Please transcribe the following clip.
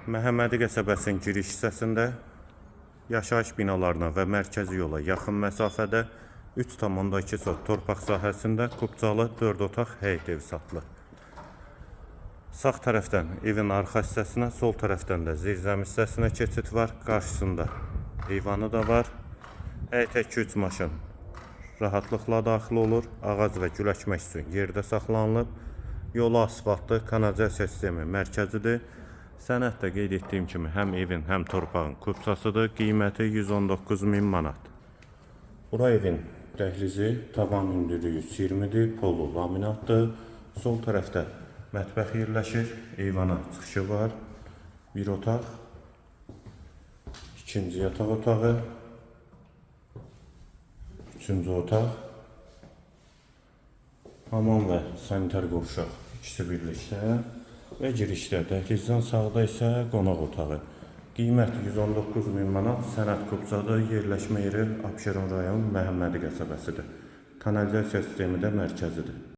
Məhəmmədi qəsəbəsinin giriş hissəsində yaşayış binalarına və mərkəzi yola yaxın məsafədə 3,2 sot torpaq sahəsində kubcalı 4 otaq həyət evi satılır. Sağ tərəfdən evin arxa hissəsinə, sol tərəfdən də zirzəmi hissəsinə keçid var. Qarşısında eyvanı da var. Həyətə 2-3 maşın rahatlıqla daxil olur. Ağac və gül əkmək üçün yerdə saxlanılıb. Yolu asfaltlı, kanalizasiya sistemi mərkəzidir. Sənəddə qeyd etdiyim kimi həm evin, həm torpağın kubçasıdır. Qiyməti 119.000 manat. Bura evin dəhlizi, tavan hündürlüyü 120-dir, polu laminatdır. Sol tərəfdə mətbəx yerləşir, eyvana çıxışı var. Bir otaq, ikinci yataq otağı, üçüncü otaq, hamam və sanitar qovşaq ikisi birlikdə və girişdə, dəhlizdən sağda isə qonaq otağı. Qiymət 119.000 manat, sənəd kubcadır, yerləşmə yeri Abşeron rayon Məhəmmədi qəsəbəsidir. Kanalizasiya sistemi də mərkəzidir.